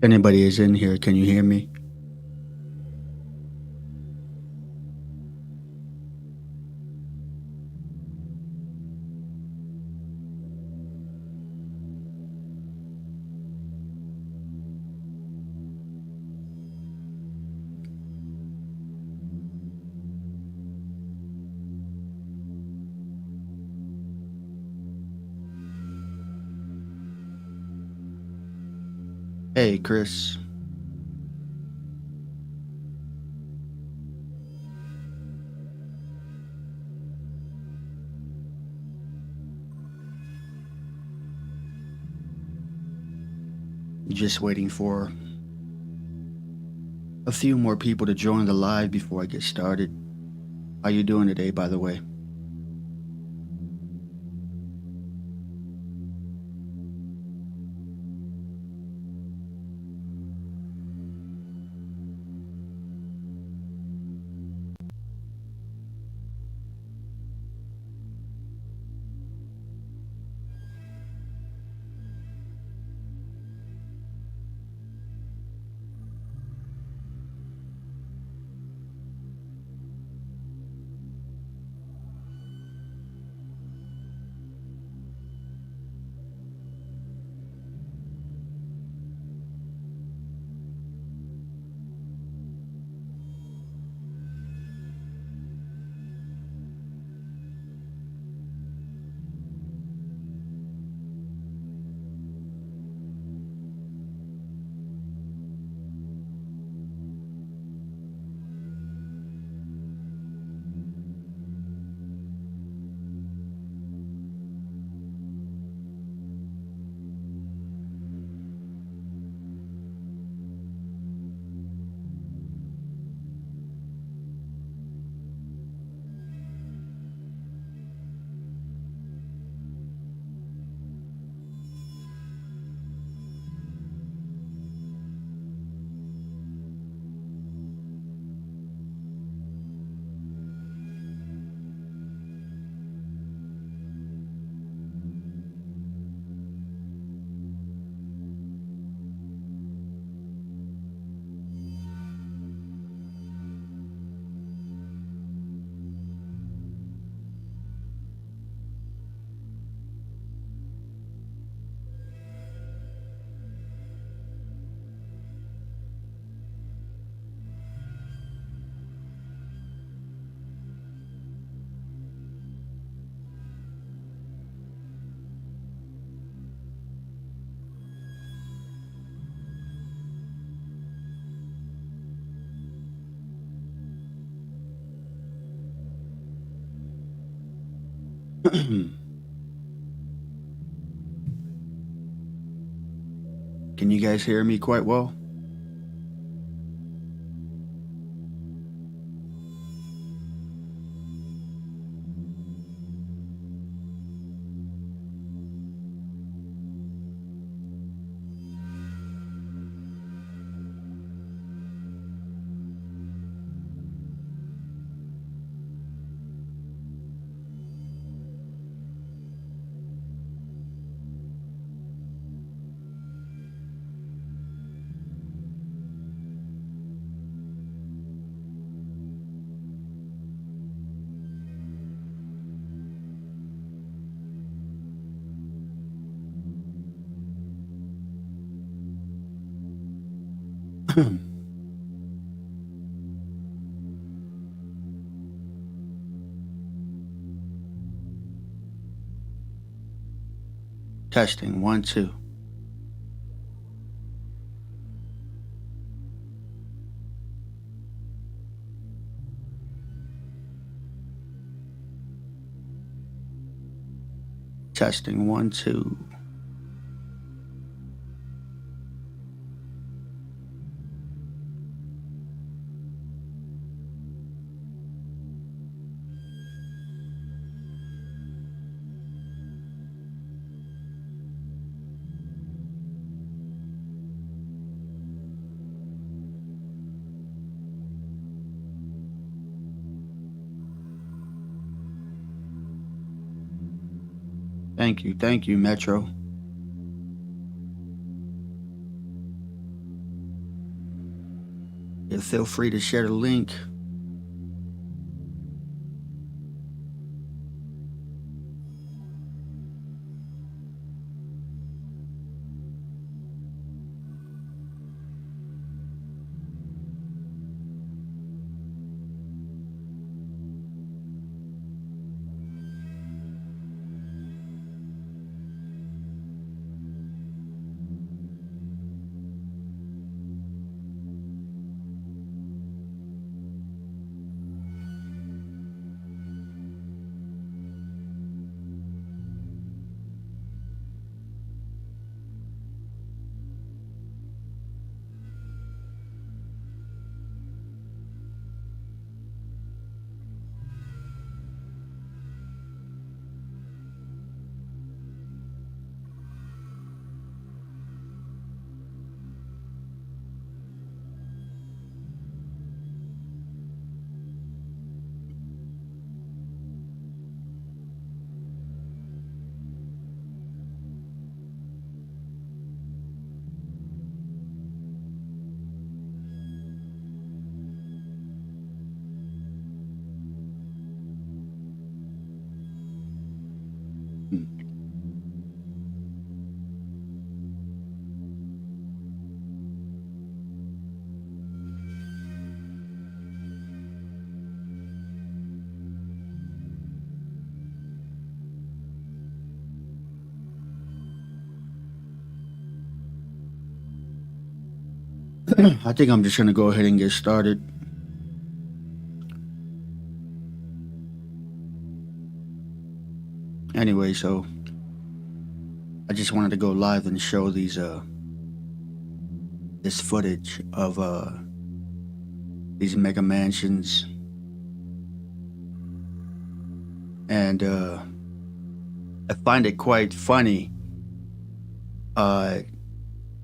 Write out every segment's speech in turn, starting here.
Anybody is in here, can you hear me? Hey, Chris. Just waiting for a few more people to join the live before I get started. How you doing today, by the way? Can you guys hear me quite well? Testing, 1, 2. Testing, 1, 2. Thank you, Metro. Yeah, feel free to share the link. I think I'm just gonna go ahead and get started. Anyway, so I just wanted to go live and show this footage of these mega mansions, and I find it quite funny.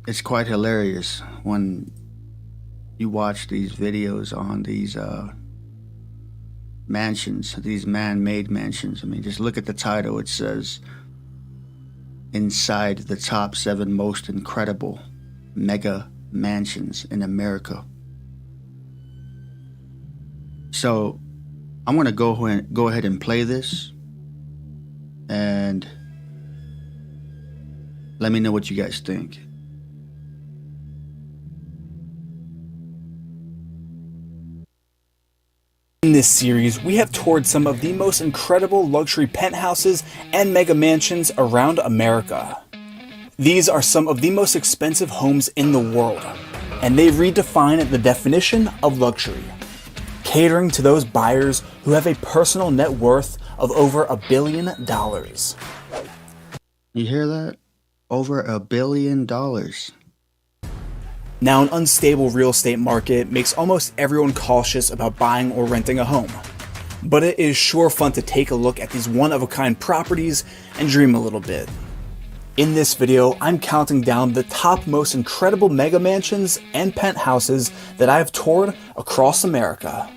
It's quite hilarious when you watch these videos on these mansions, these man-made mansions. I mean, just look at the title. It says, inside the top 7 most incredible mega mansions in America. So I'm gonna go ahead and play this, and let me know what you guys think. In this series, we have toured some of the most incredible luxury penthouses and mega mansions around America. These are some of the most expensive homes in the world, and they redefine the definition of luxury, catering to those buyers who have a personal net worth of over $1 billion. You hear that? Over $1 billion. Now, an unstable real estate market makes almost everyone cautious about buying or renting a home. But it is sure fun to take a look at these one-of-a-kind properties and dream a little bit. In this video, I'm counting down the top most incredible mega mansions and penthouses that I have toured across America.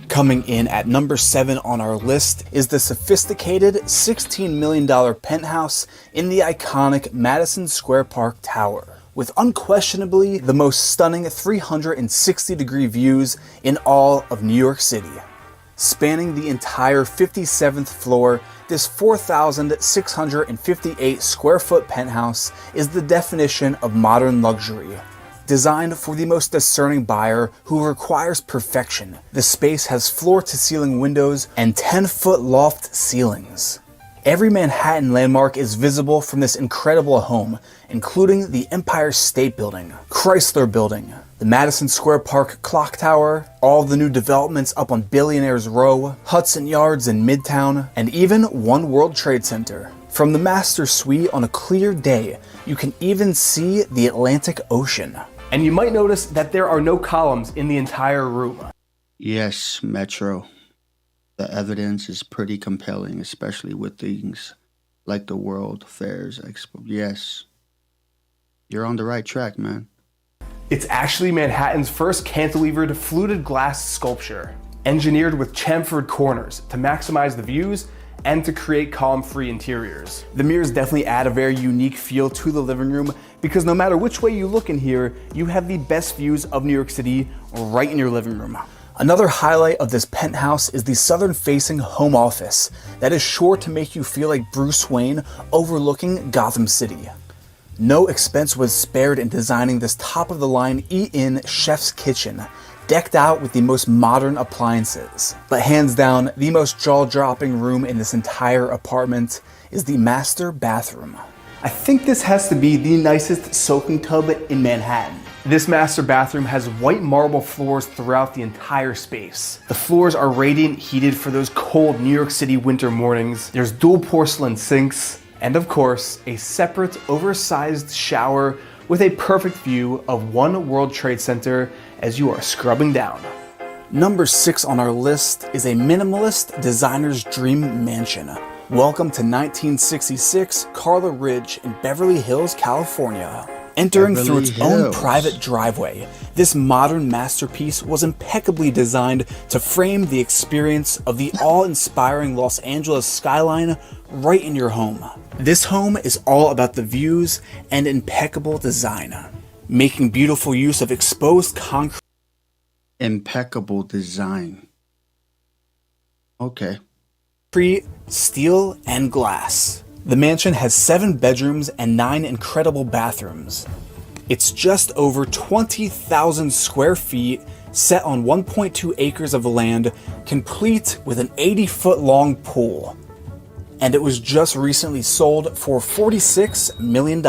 Coming in at number 7 on our list is the sophisticated $16 million penthouse in the iconic Madison Square Park Tower, with unquestionably the most stunning 360-degree views in all of New York City. Spanning the entire 57th floor, this 4,658 square foot penthouse is the definition of modern luxury. Designed for the most discerning buyer who requires perfection, the space has floor-to-ceiling windows and 10-foot loft ceilings. Every Manhattan landmark is visible from this incredible home, including the Empire State Building, Chrysler Building, the Madison Square Park Clock Tower, all the new developments up on Billionaires Row, Hudson Yards in Midtown, and even One World Trade Center. From the master suite on a clear day, you can even see the Atlantic Ocean. And you might notice that there are no columns in the entire room. Yes, Metro. The evidence is pretty compelling, especially with things like the World Fairs Expo. Yes, you're on the right track, man. It's actually Manhattan's first cantilevered fluted glass sculpture, engineered with chamfered corners to maximize the views and to create column-free interiors. The mirrors definitely add a very unique feel to the living room because no matter which way you look in here, you have the best views of New York City right in your living room. Another highlight of this penthouse is the southern-facing home office that is sure to make you feel like Bruce Wayne overlooking Gotham City. No expense was spared in designing this top-of-the-line eat-in chef's kitchen, decked out with the most modern appliances. But hands down, the most jaw-dropping room in this entire apartment is the master bathroom. I think this has to be the nicest soaking tub in Manhattan. This master bathroom has white marble floors throughout the entire space. The floors are radiant heated for those cold New York City winter mornings. There's dual porcelain sinks, and of course, a separate oversized shower with a perfect view of One World Trade Center as you are scrubbing down. Number 6 on our list is a minimalist designer's dream mansion. Welcome to 1966 Carla Ridge in Beverly Hills, California. Entering through its own private driveway, this modern masterpiece was impeccably designed to frame the experience of the awe-inspiring Los Angeles skyline right in your home. This home is all about the views and impeccable design, making beautiful use of exposed concrete. Impeccable design. Okay. Steel, and glass. The mansion has 7 bedrooms and 9 incredible bathrooms. It's just over 20,000 square feet, set on 1.2 acres of land, complete with an 80-foot long pool. And it was just recently sold for $46 million.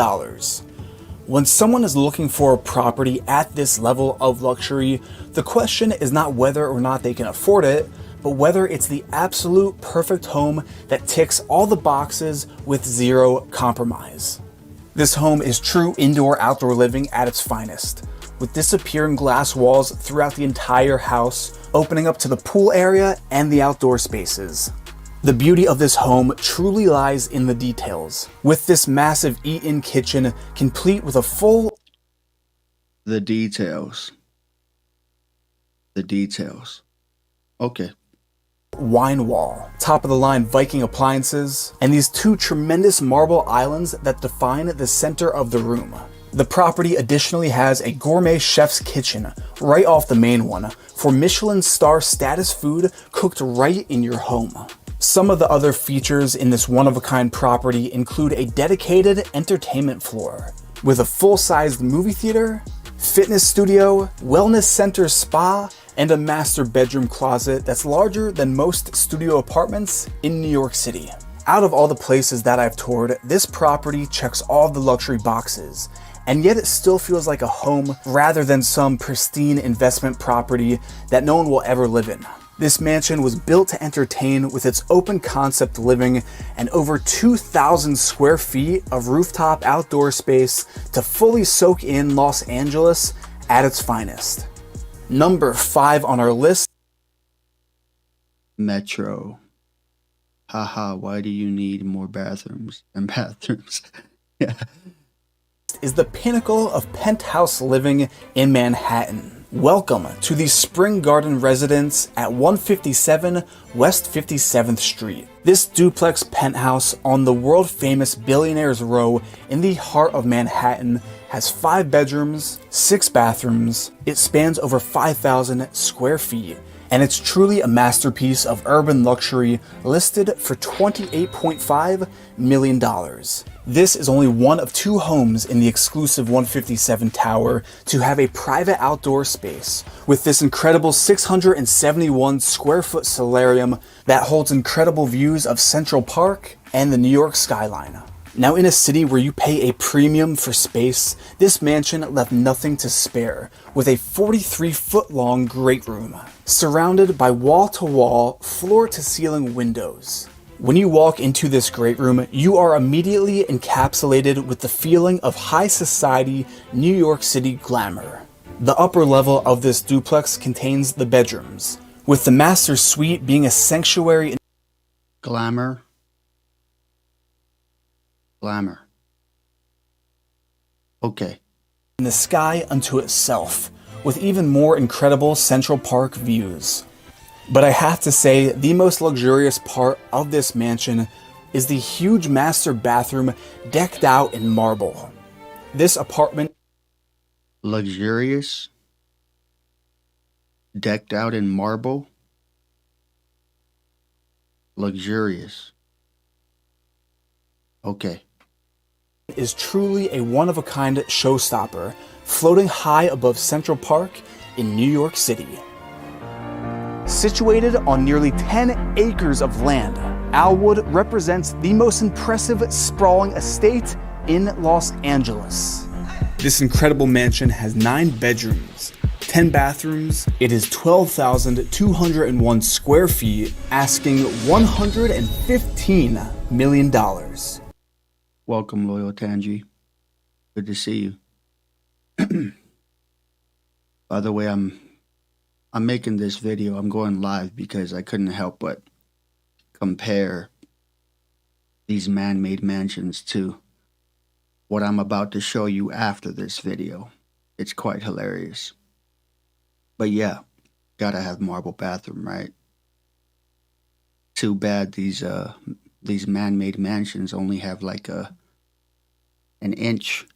When someone is looking for a property at this level of luxury, the question is not whether or not they can afford it, but whether it's the absolute perfect home that ticks all the boxes with zero compromise. This home is true indoor-outdoor living at its finest, with disappearing glass walls throughout the entire house, opening up to the pool area and the outdoor spaces. The beauty of this home truly lies in the details, with this massive eat-in kitchen complete with a full... The details. The details. Okay. Wine wall, top-of-the-line Viking appliances, and these 2 tremendous marble islands that define the center of the room. The property additionally has a gourmet chef's kitchen right off the main one for Michelin star status food cooked right in your home. Some of the other features in this one-of-a-kind property include a dedicated entertainment floor with a full-sized movie theater, fitness studio, wellness center spa, and a master bedroom closet that's larger than most studio apartments in New York City. Out of all the places that I've toured, this property checks all the luxury boxes, and yet it still feels like a home rather than some pristine investment property that no one will ever live in. This mansion was built to entertain with its open concept living and over 2,000 square feet of rooftop outdoor space to fully soak in Los Angeles at its finest. Number 5 on our list. Metro. Haha, why do you need more bathrooms and bathrooms? Yeah. Is the pinnacle of penthouse living in Manhattan. Welcome to the Spring Garden residence at 157 West 57th Street. This duplex penthouse on the world-famous Billionaires Row in the heart of Manhattan has 5 bedrooms, 6 bathrooms, it spans over 5,000 square feet, and it's truly a masterpiece of urban luxury listed for $28.5 million. This is only one of 2 homes in the exclusive 157 tower to have a private outdoor space, with this incredible 671 square foot solarium that holds incredible views of Central Park and the New York skyline. Now, in a city where you pay a premium for space, this mansion left nothing to spare, with a 43-foot-long great room, surrounded by wall-to-wall, floor-to-ceiling windows. When you walk into this great room, you are immediately encapsulated with the feeling of high society New York City glamour. The upper level of this duplex contains the bedrooms, with the master suite being a sanctuary. Glamour. Glamour. Okay. In the sky unto itself, with even more incredible Central Park views. But I have to say, the most luxurious part of this mansion is the huge master bathroom decked out in marble. This apartment Luxurious, decked out in marble. Luxurious. Okay. is truly a one-of-a-kind showstopper, floating high above Central Park in New York City. Situated on nearly 10 acres of land, Alwood represents the most impressive sprawling estate in Los Angeles. This incredible mansion has 9 bedrooms, 10 bathrooms. It is 12,201 square feet, asking $115 million. Welcome, Loyal Tangi. Good to see you. By the way, I'm making this video. I'm going live because I couldn't help but compare these man-made mansions to what I'm about to show you after this video. It's quite hilarious. But yeah, gotta have marble bathroom, right? Too bad these man-made mansions only have like an inch,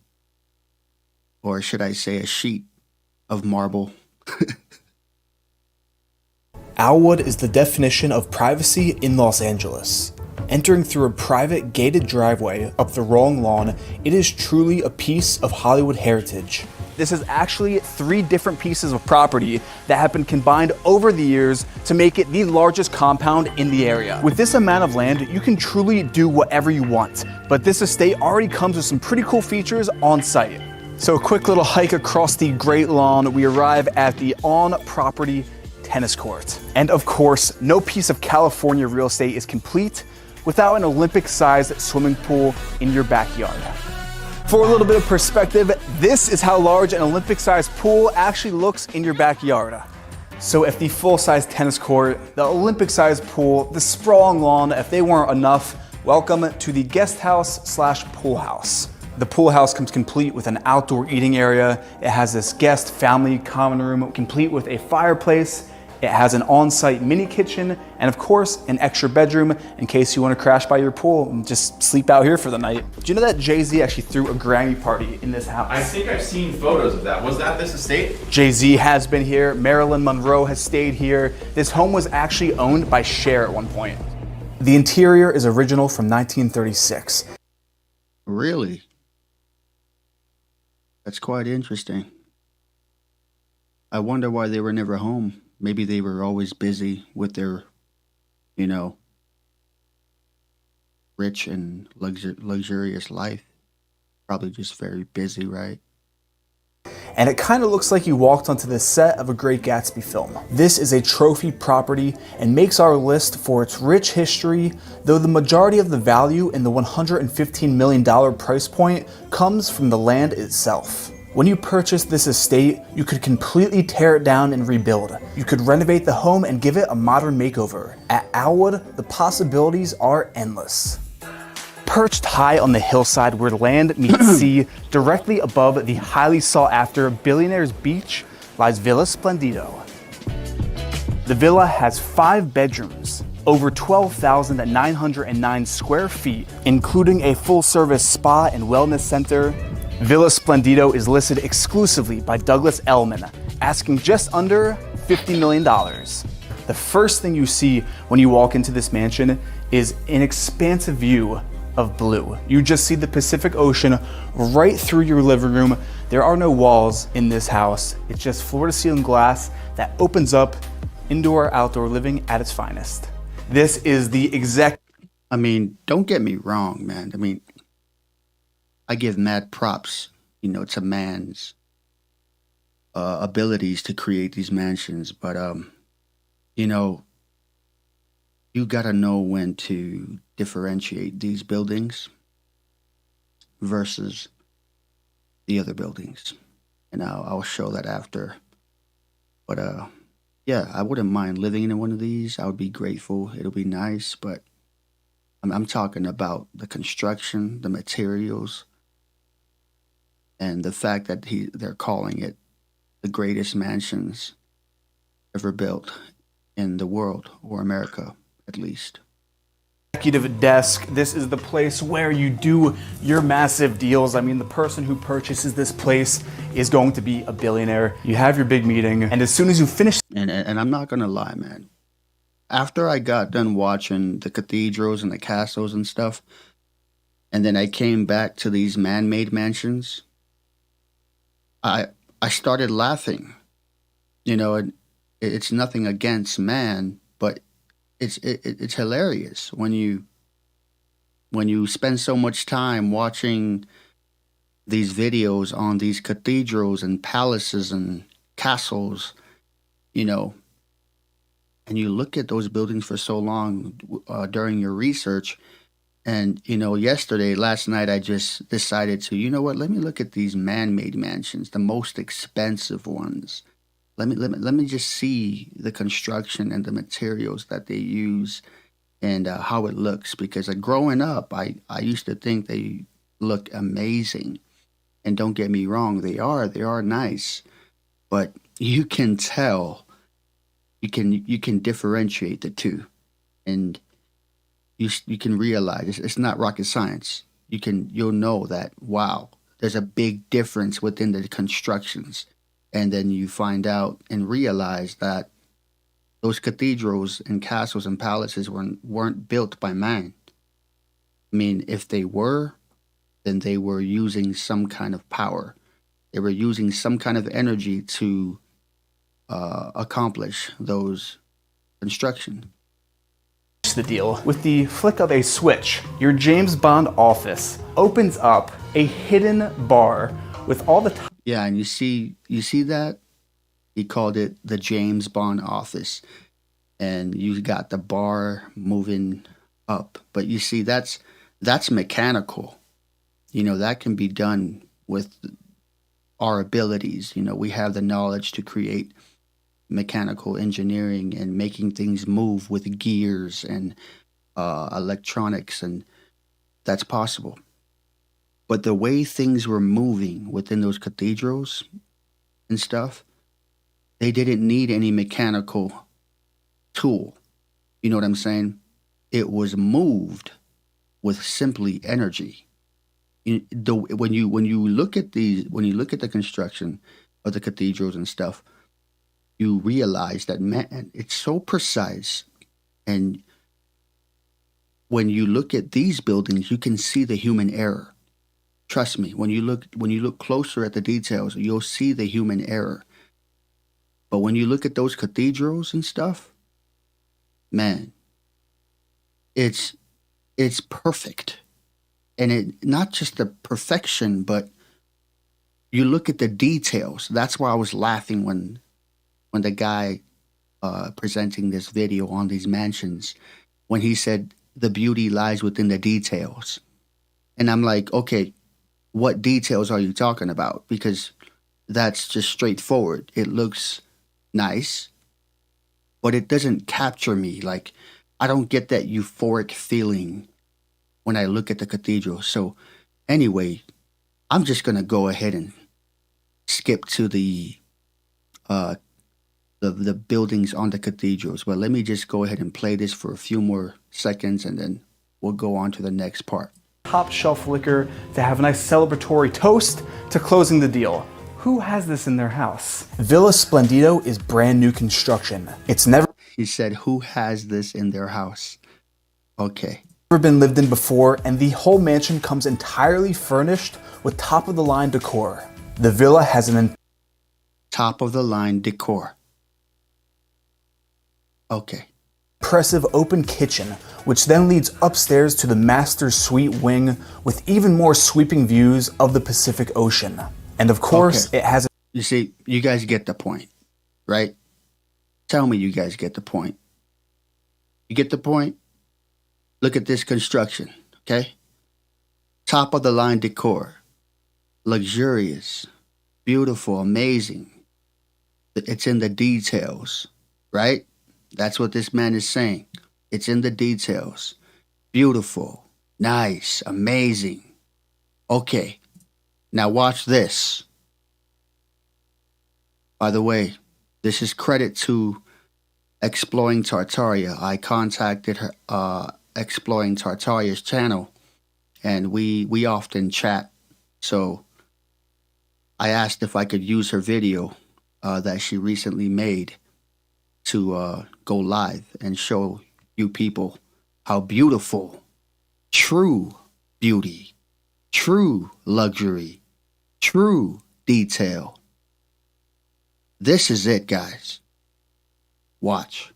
or should I say a sheet of marble. Alwood is the definition of privacy in Los Angeles. Entering through a private gated driveway up the wrong lawn, it is truly a piece of Hollywood heritage. This is actually 3 different pieces of property that have been combined over the years to make it the largest compound in the area. With this amount of land, you can truly do whatever you want, but this estate already comes with some pretty cool features on site. So a quick little hike across the Great Lawn, we arrive at the on-property tennis court. And of course, no piece of California real estate is complete without an Olympic-sized swimming pool in your backyard. For a little bit of perspective, this is how large an Olympic-sized pool actually looks in your backyard. So if the full-size tennis court, the Olympic-sized pool, the sprawling lawn, if they weren't enough, welcome to the guest house / pool house. The pool house comes complete with an outdoor eating area. It has this guest family common room complete with a fireplace. It has an on-site mini kitchen, and of course, an extra bedroom in case you want to crash by your pool and just sleep out here for the night. Do you know that Jay-Z actually threw a Grammy party in this house? I think I've seen photos of that. Was that this estate? Jay-Z has been here. Marilyn Monroe has stayed here. This home was actually owned by Cher at one point. The interior is original from 1936. Really? That's quite interesting. I wonder why they were never home. Maybe they were always busy with their, rich and luxurious life. Probably just very busy, right? And it kind of looks like you walked onto the set of a Great Gatsby film. This is a trophy property and makes our list for its rich history, though the majority of the value in the $115 million price point comes from the land itself. When you purchase this estate, you could completely tear it down and rebuild. You could renovate the home and give it a modern makeover. At Alwood, the possibilities are endless. Perched high on the hillside where land meets sea, directly above the highly sought-after Billionaire's Beach, lies Villa Splendido. The villa has 5 bedrooms, over 12,909 square feet, including a full-service spa and wellness center. Villa Splendido is listed exclusively by Douglas Elliman, asking just under $50 million. The first thing you see when you walk into this mansion is an expansive view of blue. You just see the Pacific Ocean right through your living room. There are no walls in this house. It's just floor-to-ceiling glass that opens up indoor-outdoor living at its finest. This is the exact... Don't get me wrong, man. I give mad props, to man's abilities to create these mansions. But, you gotta know when to differentiate these buildings versus the other buildings. And I'll show that after. But, yeah, I wouldn't mind living in one of these. I would be grateful. It'll be nice. But I'm talking about the construction, the materials, and the fact that they're calling it the greatest mansions ever built in the world, or America at least. Executive desk. This is the place where you do your massive deals. I mean, the person who purchases this place is going to be a billionaire. You have your big meeting, and as soon as you finish, And I'm not gonna lie, man. After I got done watching the cathedrals and the castles and stuff, and then I came back to these man-made mansions, I started laughing. You know, it's nothing against man, but it's hilarious when you spend so much time watching these videos on these cathedrals and palaces and castles, you know, and you look at those buildings for so long during your research. And, you know, last night, I just decided to, you know what, let me look at these man-made mansions, the most expensive ones. Let me just see the construction and the materials that they use and how it looks. Because growing up, I used to think they look amazing. And don't get me wrong, they are nice. But you can tell, you can differentiate the two. And you can realize it's not rocket science. You'll know that, wow, there's a big difference within the constructions. And then you find out and realize that those cathedrals and castles and palaces weren't built by man. I mean, if they were, then they were using some kind of power. They were using some kind of energy to accomplish those construction. the deal. With the flick of a switch, your James Bond office opens up a hidden bar with all the Yeah, and you see that? He called it the James Bond office. And you got the bar moving up. But you see, that's mechanical. You know, that can be done with our abilities. You know, we have the knowledge to create mechanical engineering and making things move with gears and electronics, and that's possible. But the way things were moving within those cathedrals and stuff, they didn't need any mechanical tool. You know what I'm saying? It was moved with simply energy. When you look at the construction of the cathedrals and stuff, you realize that, man, it's so precise. And when you look at these buildings, you can see the human error. Trust me, when you look closer at the details, you'll see the human error. But when you look at those cathedrals and stuff, man, it's perfect. And it not just the perfection, but you look at the details. That's why I was laughing when the guy presenting this video on these mansions, when he said the beauty lies within the details. And I'm like, okay, what details are you talking about? Because that's just straightforward. It looks nice, but it doesn't capture me. Like, I don't get that euphoric feeling when I look at the cathedral. So anyway, I'm just going to go ahead and skip to the buildings on the cathedrals. But let me just go ahead and play this for a few more seconds, and then we'll go on to the next part. top shelf liquor to have a nice celebratory toast to closing the deal. Who has this in their house? Villa Splendido is brand new construction. It's never He said, who has this in their house? Okay. been lived in before, and the whole mansion comes entirely furnished with top-of-the-line decor. The villa has an Top of the line decor. Okay. impressive open kitchen, which then leads upstairs to the master suite wing with even more sweeping views of the Pacific Ocean. And of course, Okay. it has a You see, you guys get the point, right? Tell me you guys get the point. You get the point? Look at this construction, okay? Top of the line decor. Luxurious, beautiful, amazing. It's in the details, right? That's what this man is saying. It's in the details. Beautiful, nice, amazing. Okay, now watch this. By the way, this is credit to Exploring Tartaria. I contacted her, Exploring Tartaria's channel, and we often chat. So I asked if I could use her video that she recently made to go live and show you people how beautiful, true beauty, true luxury, true detail. This is it, guys. Watch.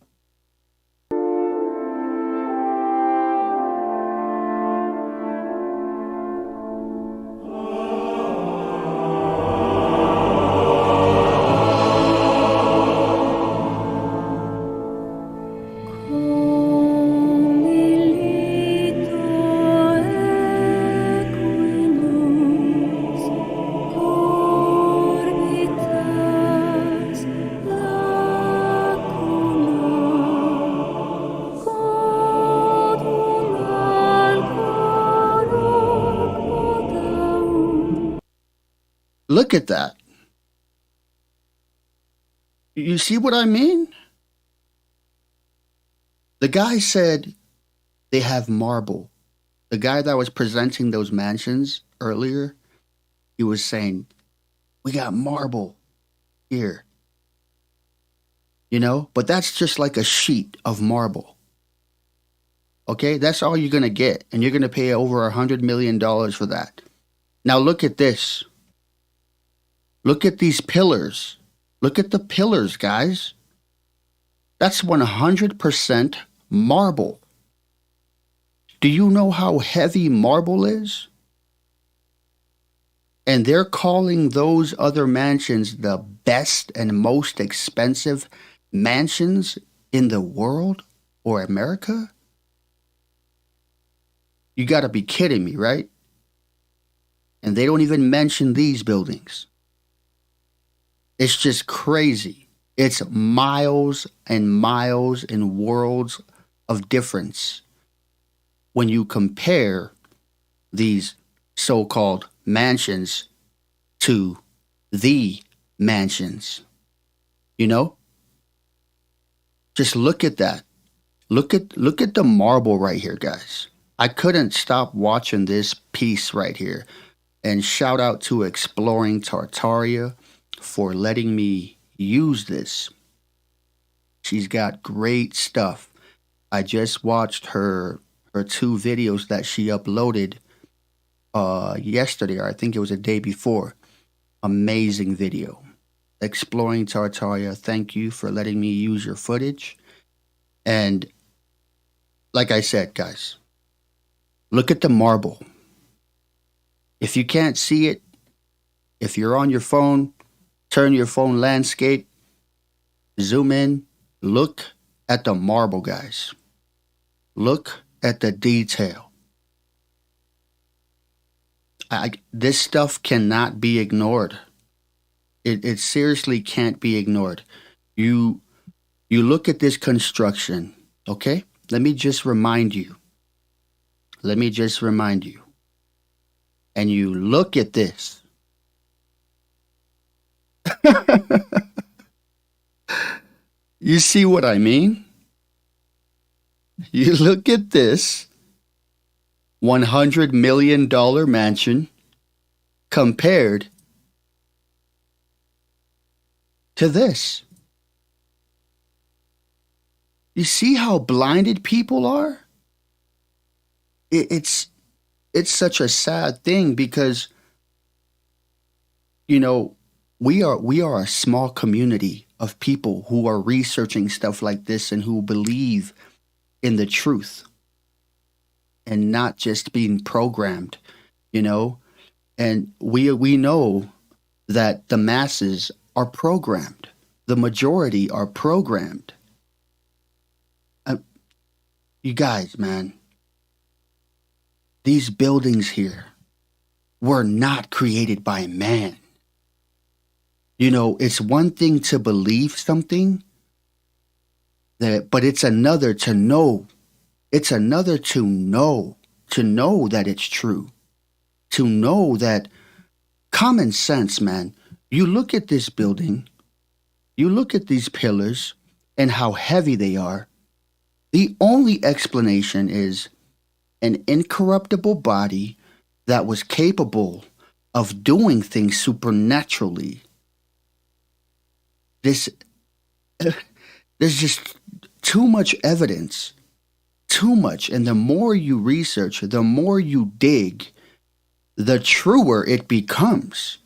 Look at that. You see what I mean? The guy said they have marble. The guy that was presenting those mansions earlier, he was saying, we got marble here. You know, but that's just like a sheet of marble. Okay, that's all you're going to get. And you're going to pay over $100 million for that. Now look at this. Look at these pillars. Look at the pillars, guys. That's 100% marble. Do you know how heavy marble is? And they're calling those other mansions the best and most expensive mansions in the world or America? You gotta be kidding me, right? And they don't even mention these buildings. It's just crazy. It's miles and miles and worlds of difference when you compare these so-called mansions to the mansions. You know? Just look at that. Look at the marble right here, guys. I couldn't stop watching this piece right here. And shout out to Exploring Tartaria for letting me use this. She's got great stuff. I just watched her 2 videos that she uploaded yesterday, or I think it was a day before. Amazing video. Exploring Tartaria, thank you for letting me use your footage. And like I said, guys, look at the marble. If you can't see it, if you're on your phone, turn your phone landscape, zoom in, look at the marble, guys. Look at the detail. This stuff cannot be ignored. It seriously can't be ignored. You look at this construction, okay? Let me just remind you. And you look at this. You see what I mean? You look at this $100 million mansion compared to this. You see how blinded people are? It's such a sad thing because, you know, we are a small community of people who are researching stuff like this and who believe in the truth and not just being programmed, you know? And we know that the masses are programmed. The majority are programmed. You guys, man, these buildings here were not created by man. You know, it's one thing to believe something, but it's another to know. It's another to know that it's true. To know that common sense, man. You look at this building, you look at these pillars, and how heavy they are, the only explanation is an incorruptible body that was capable of doing things supernaturally. This there's just too much evidence, too much, and the more you research, the more you dig, the truer it becomes.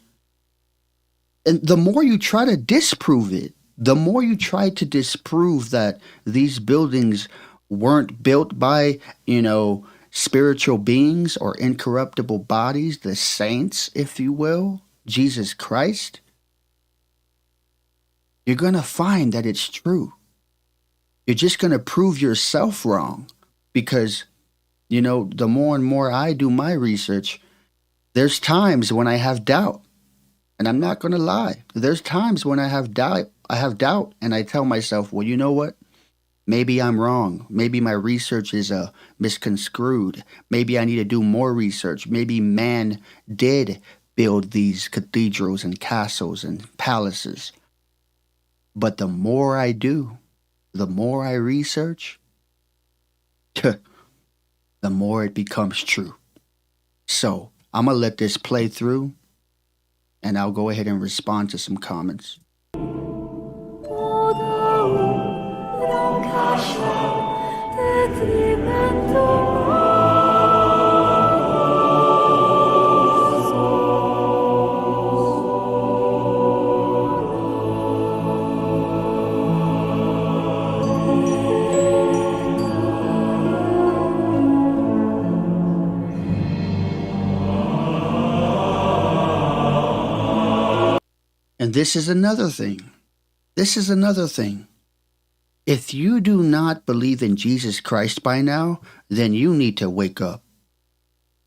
And the more you try to disprove it, the more you try to disprove that these buildings weren't built by, spiritual beings or incorruptible bodies, the saints, if you will, Jesus Christ, you're going to find that it's true. You're just going to prove yourself wrong because, the more and more I do my research, there's times when I have doubt. And I'm not going to lie. There's times when I have doubt and I tell myself, well, you know what? Maybe I'm wrong. Maybe my research is misconstrued. Maybe I need to do more research. Maybe man did build these cathedrals and castles and palaces. But the more I do, the more I research, the more it becomes true. So I'm going to let this play through, and I'll go ahead and respond to some comments. And this is another thing. If you do not believe in Jesus Christ by now, then you need to wake up.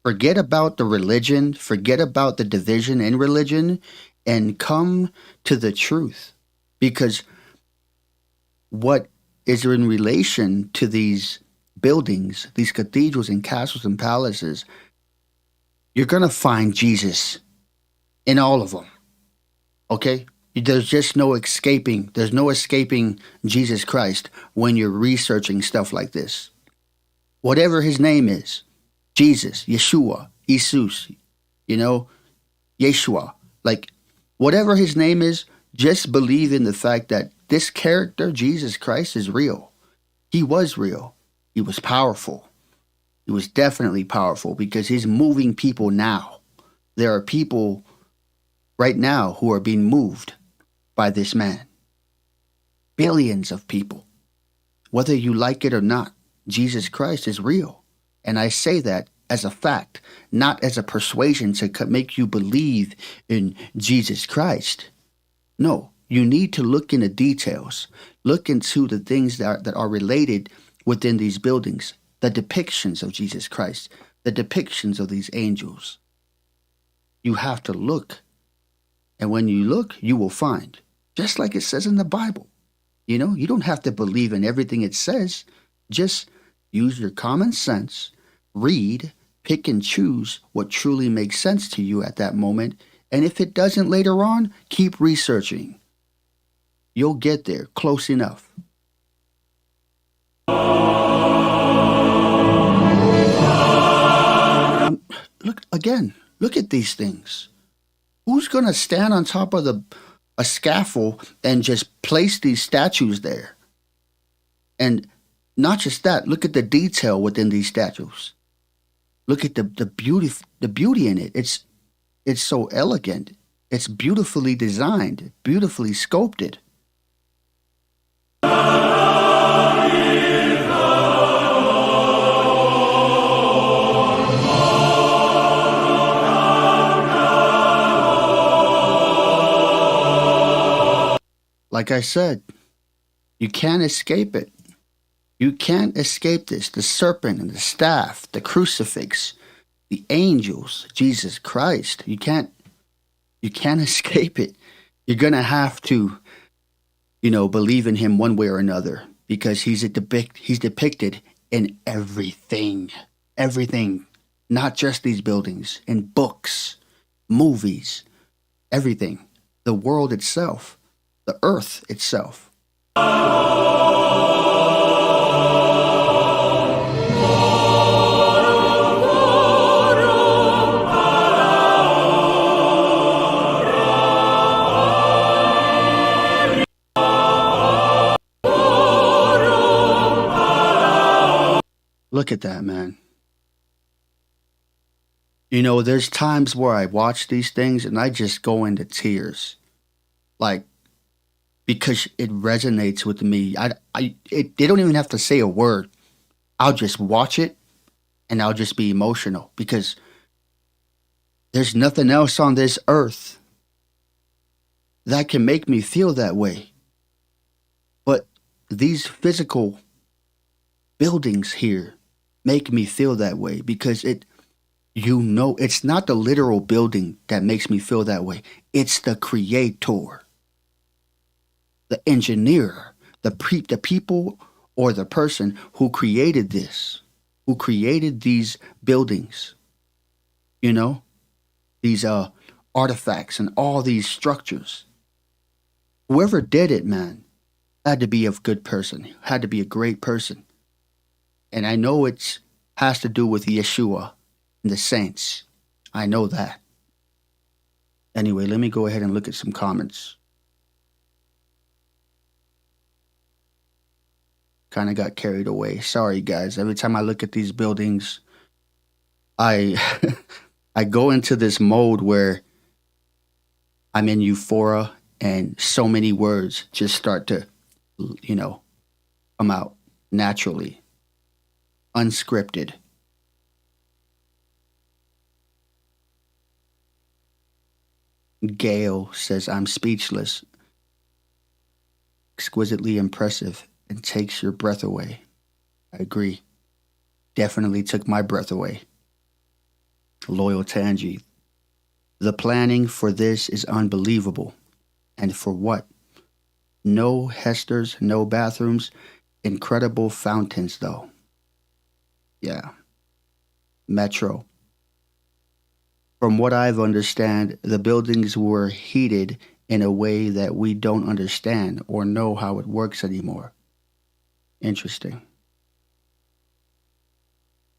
Forget about the religion, forget about the division in religion, and come to the truth. Because what is in relation to these buildings, these cathedrals and castles and palaces, you're going to find Jesus in all of them. Okay? There's just no escaping. There's no escaping Jesus Christ when you're researching stuff like this. Whatever his name is, Jesus, Yeshua, Jesus, Yeshua, like whatever his name is, just believe in the fact that this character, Jesus Christ, is real. He was real. He was powerful. He was definitely powerful because he's moving people now. There are people right now who are being moved by this man. Billions of people. Whether you like it or not, Jesus Christ is real. And I say that as a fact, not as a persuasion to make you believe in Jesus Christ. No, you need to look into details. Look into the things that are related within these buildings. The depictions of Jesus Christ. The depictions of these angels. You have to look. And when you look, you will find. Just like it says in the Bible. You don't have to believe in everything it says. Just use your common sense, read, pick and choose what truly makes sense to you at that moment. And if it doesn't later on, keep researching. You'll get there close enough. Look at these things. Who's going to stand on top of a scaffold and just place these statues there? And not just that, look at the detail within these statues. Look at the beauty in it. It's so elegant. It's beautifully designed, beautifully sculpted. Like I said, you can't escape it. You can't escape this. The serpent and the staff, the crucifix, the angels, Jesus Christ. You can't escape it. You're going to have to, believe in him one way or another because he's depicted in everything. Everything. Not just these buildings, in books, movies, everything. The world itself. The earth itself. Look at that, man. You know, there's times where I watch these things and I just go into tears. Like, because it resonates with me. They don't even have to say a word. I'll just watch it and I'll just be emotional because there's nothing else on this earth that can make me feel that way. But these physical buildings here make me feel that way because it's not the literal building that makes me feel that way. It's the creator, the engineer, the people or the person who created this, who created these buildings, you know, these artifacts and all these structures. Whoever did it, man, had to be a good person, had to be a great person. And I know it has to do with Yeshua and the saints. I know that. Anyway, let me go ahead and look at some comments. Kind of got carried away. Sorry, guys. Every time I look at these buildings, I I go into this mode where I'm in euphoria and so many words just start to, come out naturally, unscripted. Gail says, I'm speechless. Exquisitely impressive and takes your breath away. I agree. Definitely took my breath away. Loyal Tangi. The planning for this is unbelievable. And for what? No Hesters, no bathrooms, incredible fountains though. Yeah. Metro. From what I've understand, the buildings were heated in a way that we don't understand or know how it works anymore. Interesting.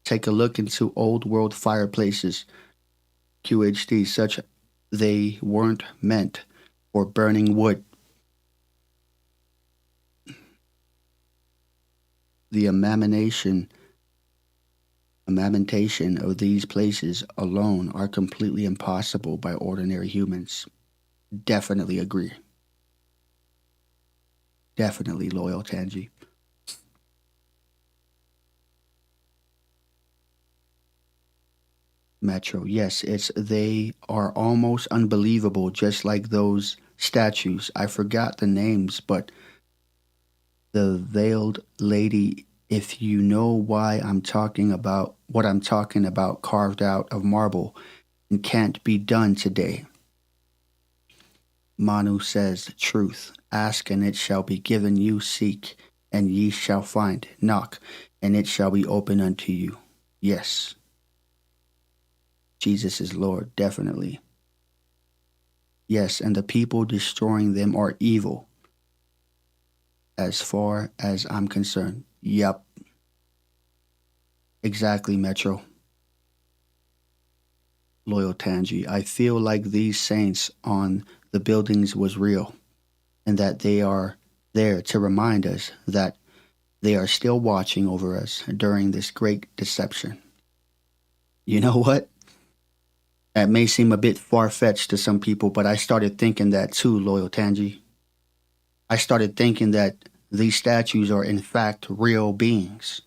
Take a look into old world fireplaces, QHD, such they weren't meant for burning wood. The amamentation of these places alone are completely impossible by ordinary humans. Definitely agree. Definitely loyal, Tangi. Metro, yes, they are almost unbelievable, just like those statues. I forgot the names, but the veiled lady, if you know why I'm talking about what I'm talking about, carved out of marble and can't be done today. Manu says, truth, ask and it shall be given you, seek and ye shall find, knock and it shall be open unto you. Yes. Jesus is Lord, definitely. Yes, and the people destroying them are evil. As far as I'm concerned. Yep. Exactly, Metro. Loyal Tangi. I feel like these saints on the buildings was real, and that they are there to remind us that they are still watching over us during this great deception. You know what? That may seem a bit far-fetched to some people, but I started thinking that too, Loyal Tangi. I started thinking that these statues are in fact real beings,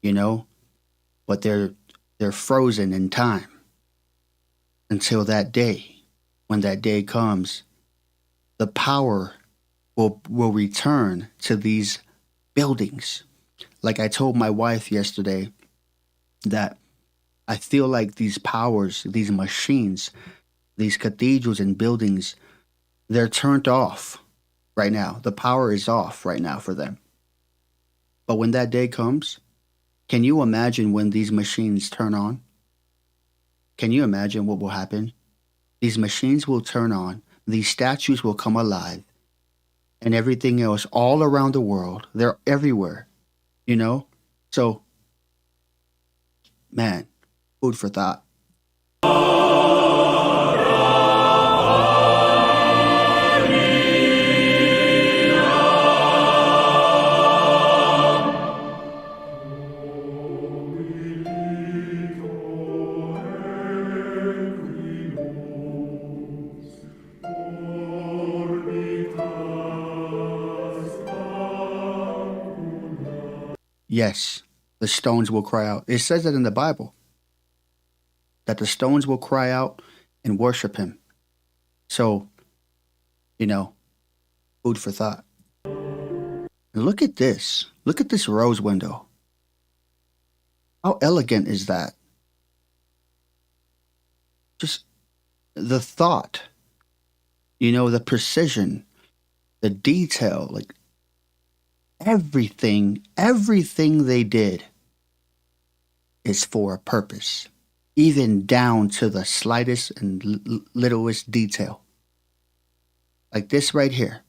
but they're frozen in time until that day. When that day comes, the power will return to these buildings. Like I told my wife yesterday that I feel like these powers, these machines, these cathedrals and buildings, they're turned off right now. The power is off right now for them. But when that day comes, can you imagine when these machines turn on? Can you imagine what will happen? These machines will turn on. These statues will come alive. and everything else all around the world. They're everywhere, you know? So, man, food for thought. Yes, the stones will cry out. It says that in the Bible, that the stones will cry out and worship him. So, you know, food for thought. And look at this. Look at this rose window. How elegant is that? Just the thought, the precision, the detail, like everything they did is for a purpose, even down to the slightest and littlest detail. Like this right here.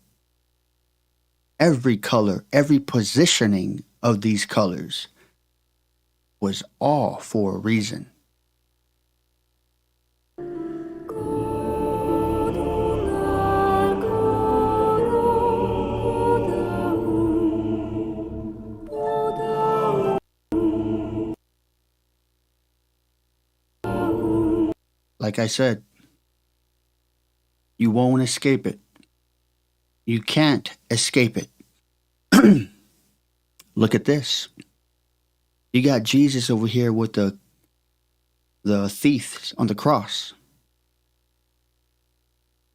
Every color, every positioning of these colors was all for a reason. Like I said, you won't escape it. You can't escape it. Look at this. You got Jesus over here with the thief on the cross.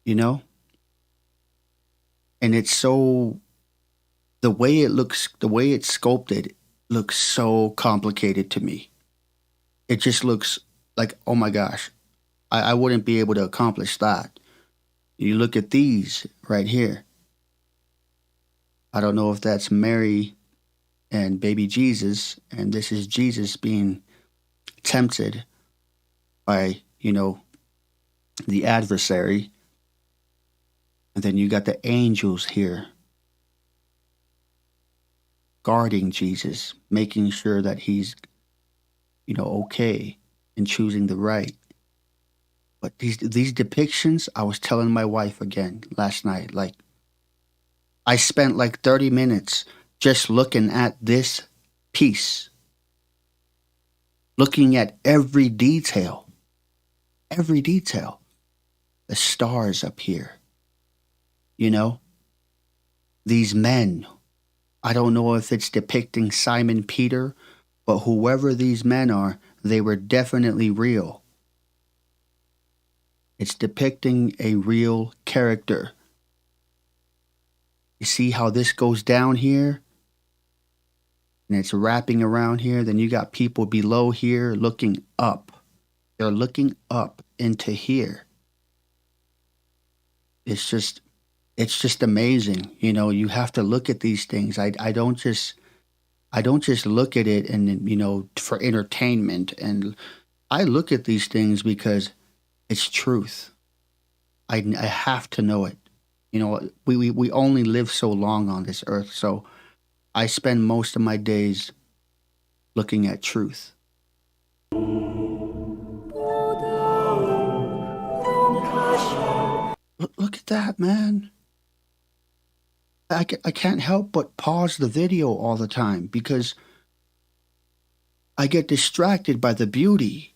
And it's so, the way it's sculpted looks so complicated to me. It just looks like, oh my gosh, I wouldn't be able to accomplish that. You look at these right here. I don't know if that's Mary and baby Jesus, and this is Jesus being tempted by, the adversary. And then you got the angels here guarding Jesus, making sure that he's, okay and choosing the right. But these depictions, I was telling my wife again last night, like, I spent like 30 minutes just looking at this piece, looking at every detail. The stars up here, these men. I don't know if it's depicting Simon Peter, but whoever these men are, they were definitely real. It's depicting a real character. You see how this goes down here? And it's wrapping around here. Then you got people below here looking up. They're looking up into here. It's just amazing. You have to look at these things. I don't just look at it and, for entertainment. And I look at these things because it's truth. I have to know it. We only live so long on this earth, so I spend most of my days looking at truth. Look at that, man. I can't help but pause the video all the time because I get distracted by the beauty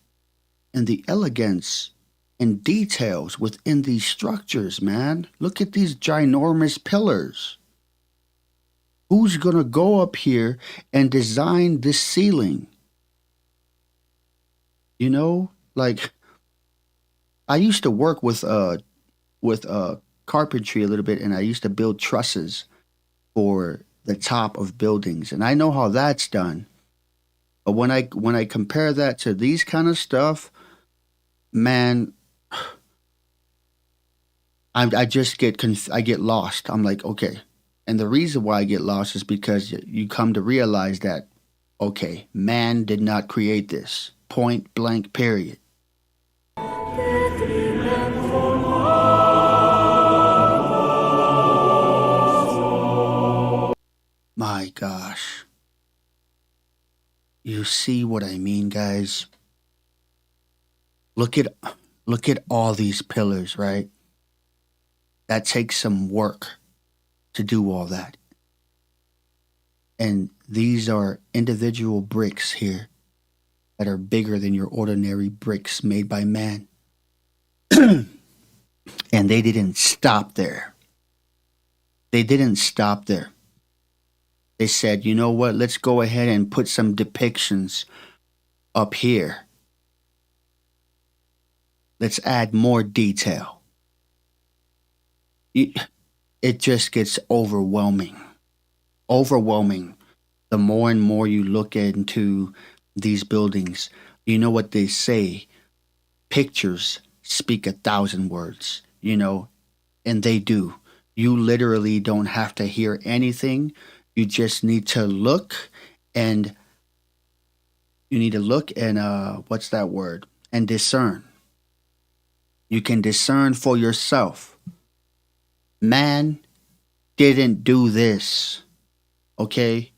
and the elegance and details within these structures, man. Look at these ginormous pillars. Who's gonna go up here and design this ceiling? Like, I used to work with carpentry a little bit, and I used to build trusses for the top of buildings, and I know how that's done. But when I compare that to these kind of stuff, man, I just I get lost. I'm like, okay. And the reason why I get lost is because you come to realize that, okay, man did not create this. Point blank, period. gosh. You see what I mean, guys? Look at all these pillars, right? That takes some work to do all that. And these are individual bricks here that are bigger than your ordinary bricks made by man. And they didn't stop there. They didn't stop there. They said, you know what, let's go ahead and put some depictions up here. Let's add more detail. It just gets overwhelming. Overwhelming. The more and more you look into these buildings, you know what they say, pictures speak 1,000 words, and they do. You literally don't have to hear anything. You just need to look and what's that word? And discern. You can discern for yourself. Man didn't do this. Okay?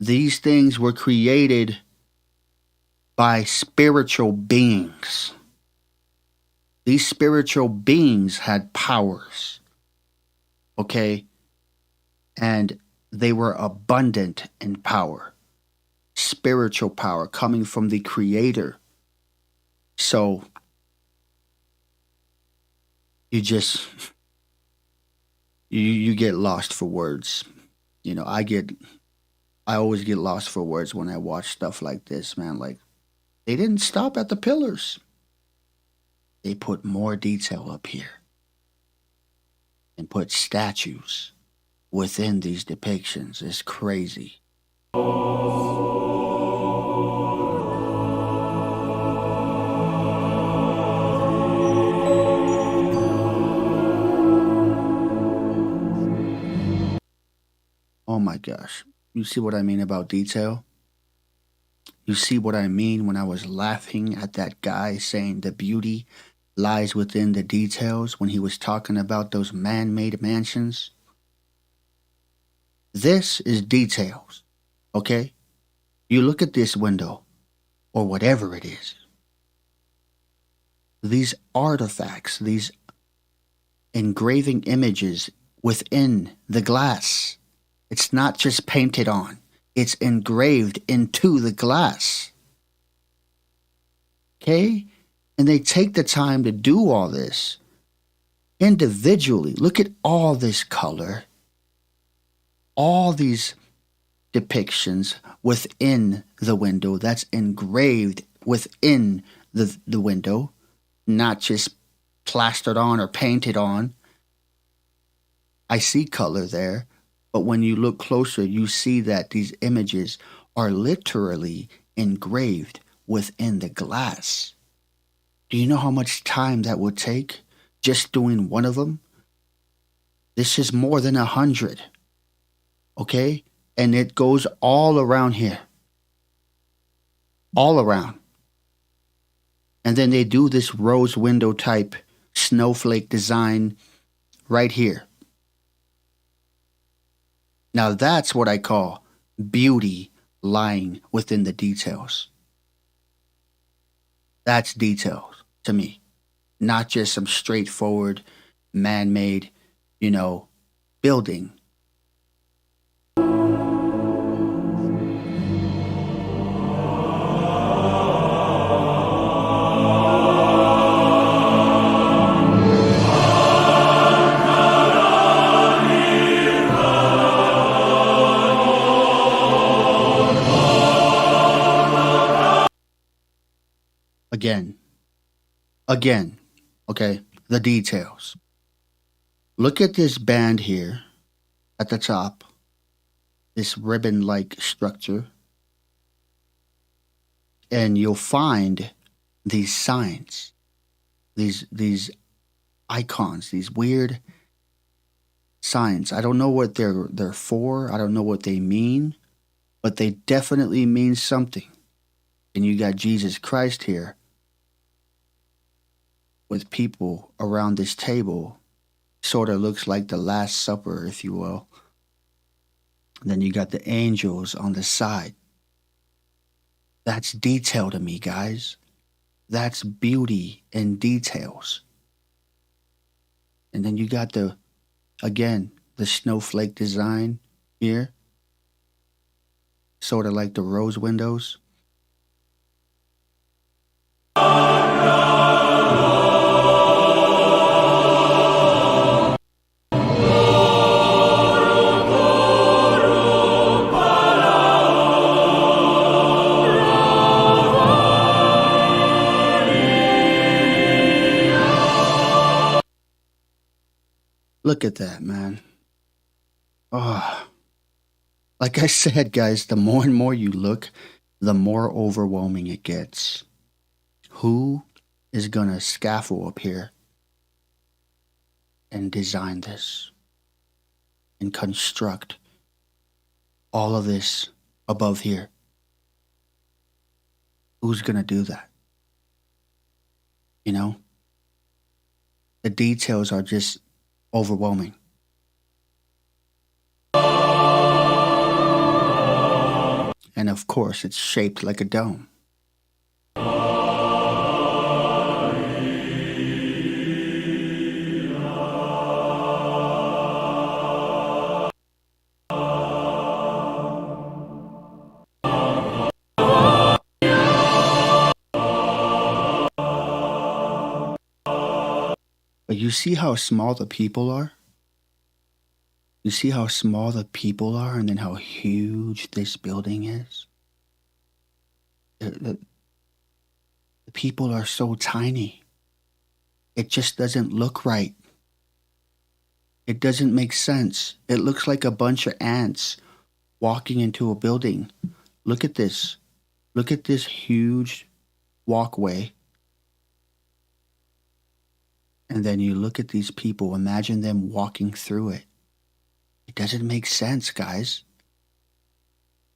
These things were created by spiritual beings. These spiritual beings had powers. Okay? And they were abundant in power. Spiritual power coming from the Creator. So, you just, you get lost for words. I always get lost for words when I watch stuff like this, man. Like, they didn't stop at the pillars. They put more detail up here and put statues within these depictions. It's crazy. Oh my gosh. You see what I mean about detail? You see what I mean when I was laughing at that guy saying the beauty lies within the details when he was talking about those man-made mansions? This is details, okay? You look at this window, or whatever it is. These artifacts, these engraving images within the glass. It's not just painted on. It's engraved into the glass. Okay? And they take the time to do all this individually. Look at all this color. All these depictions within the window that's engraved within the window, not just plastered on or painted on. I see color there, but when you look closer, you see that these images are literally engraved within the glass. Do you know how much time that would take just doing one of them? This is more than 100. Okay? And it goes all around here. All around. And then they do this rose window type snowflake design right here. Now that's what I call beauty lying within the details. That's details to me. Not just some straightforward, man-made, building. Again, okay, the details. Look at this band here at the top, this ribbon-like structure, and you'll find these signs, these icons, these weird signs. I don't know what they're for. I don't know what they mean, but they definitely mean something. And you got Jesus Christ here with people around this table. Sort of looks like the Last Supper, if you will. Then you got the angels on the side. That's detail to me, guys. That's beauty in details. And then you got the snowflake design here. Sort of like the rose windows. Look at that, man. Oh, like I said, guys, the more and more you look, the more overwhelming it gets. Who is going to scaffold up here and design this and construct all of this above here? Who's going to do that? You know? The details are just overwhelming. And of course, it's shaped like a dome. But you see how small the people are? You see how small the people are and then how huge this building is? The people are so tiny. It just doesn't look right. It doesn't make sense. It looks like a bunch of ants walking into a building. Look at this. Look at this huge walkway. And then you look at these people. Imagine them walking through it. It doesn't make sense, guys.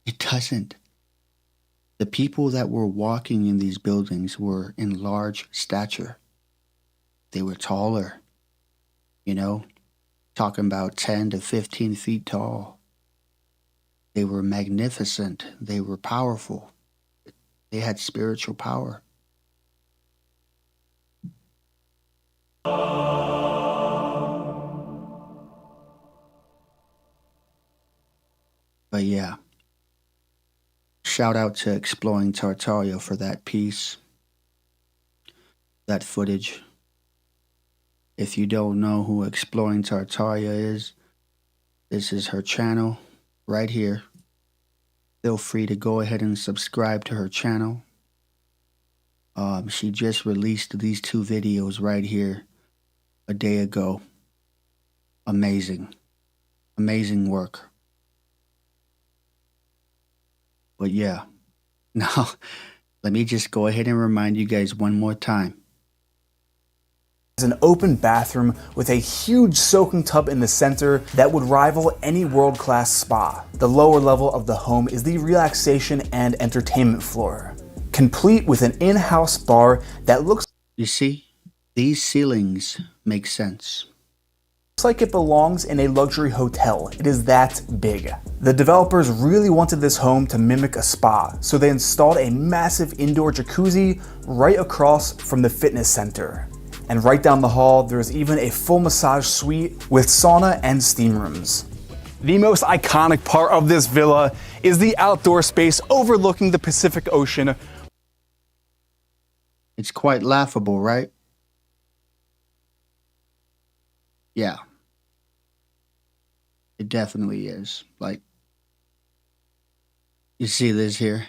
It doesn't. The people that were walking in these buildings were in large stature. They were taller, you know, talking about 10 to 15 feet tall. They were magnificent. They were powerful. They had spiritual power. But yeah, shout out to Exploring Tartaria for that piece, that footage. If you don't know who Exploring Tartaria is, this is her channel right here. Feel free to go ahead and subscribe to her channel. She just released these 2 videos right here a day ago. Amazing. Amazing work. But yeah, now let me just go ahead and remind you guys one more time. An open bathroom with a huge soaking tub in the center that would rival any world-class spa. The lower level of the home is the relaxation and entertainment floor, complete with an in-house bar that looks You see, these ceilings make sense. like it belongs in a luxury hotel. It is that big. The developers really wanted this home to mimic a spa, so they installed a massive indoor jacuzzi right across from the fitness center. And right down the hall, there's even a full massage suite with sauna and steam rooms. The most iconic part of this villa is the outdoor space overlooking the Pacific Ocean. It's quite laughable, right? Yeah. It definitely is. Like, you see this here?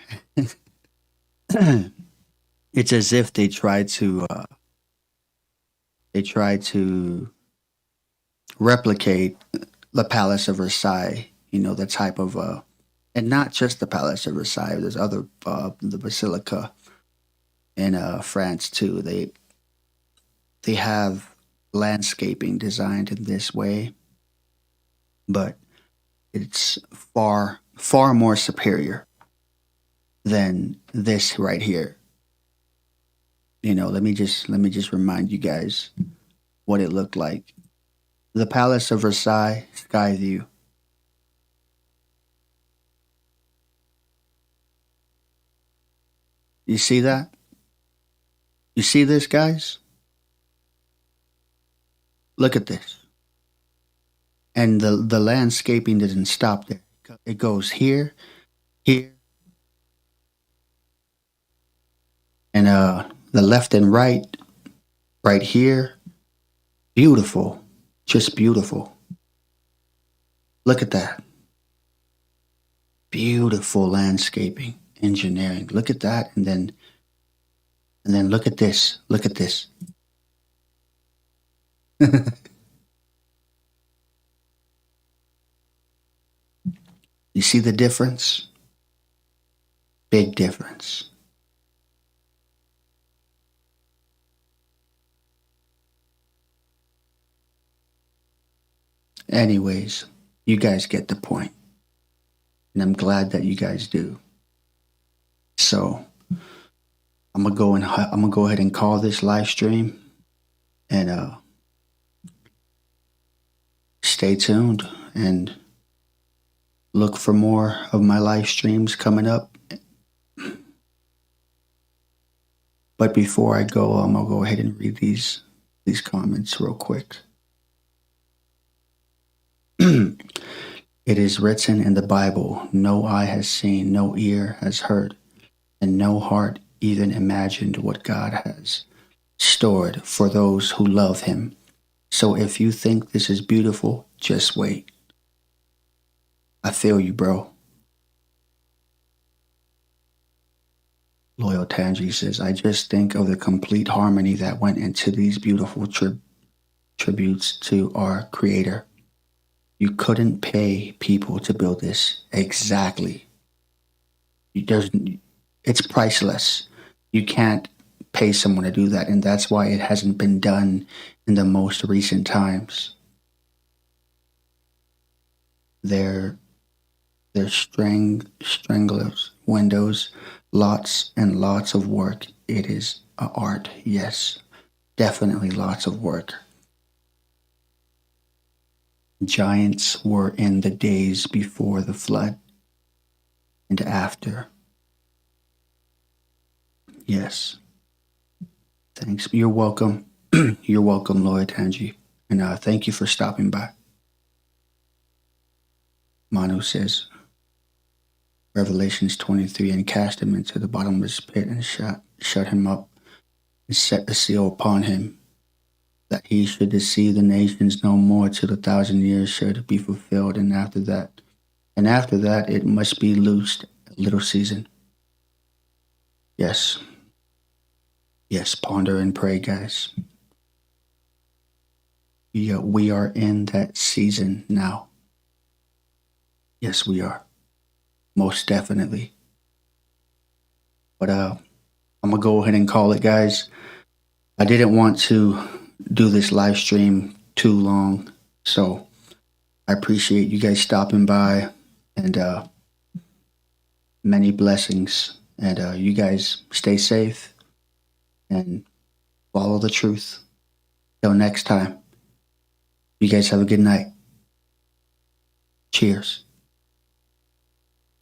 It's as if they tried to replicate the Palace of Versailles, you know, the type of and not just the Palace of Versailles. There's other the Basilica in France too. They have landscaping designed in this way, but it's far more superior than this right here. You know, let me just remind you guys what it looked like. The Palace of Versailles, sky view. You see that? You see this, guys? Look at this. And the landscaping doesn't stop there. It goes here, here, and the left and right here. Beautiful. Just beautiful. Look at that. Beautiful landscaping, engineering. Look at that, and then look at this. Look at this. You see the difference? Big difference. Anyways, you guys get the point. And I'm glad that you guys do. So I'm gonna go ahead and call this live stream, and stay tuned and look for more of my live streams coming up. But before I go, I'm gonna go ahead and read these comments real quick. It is written in the Bible, no eye has seen, no ear has heard, and no heart even imagined what God has stored for those who love him. So if you think this is beautiful, just wait. I feel you, bro. Loyal Tangi says, I just think of the complete harmony that went into these beautiful tributes to our creator. You couldn't pay people to build this. Exactly. It's priceless. You can't pay someone to do that, and that's why it hasn't been done in the most recent times. They're stranglers, windows, lots and lots of work. It is an art, yes. Definitely lots of work. Giants were in the days before the flood and after. Yes. Thanks. You're welcome. You're welcome, Lloyd Tangi. And thank you for stopping by. Manu says, Revelations 23, and cast him into the bottomless pit and shut him up and set a seal upon him, that he should deceive the nations no more till 1,000 years should be fulfilled, and after that it must be loosed a little season. Yes, ponder and pray, guys. We are in that season now. Yes, we are. Most definitely. But I'm gonna go ahead and call it, guys. I didn't want to do this live stream too long, so I appreciate you guys stopping by, and many blessings, and you guys stay safe and follow the truth. Till next time, you guys have a good night. Cheers.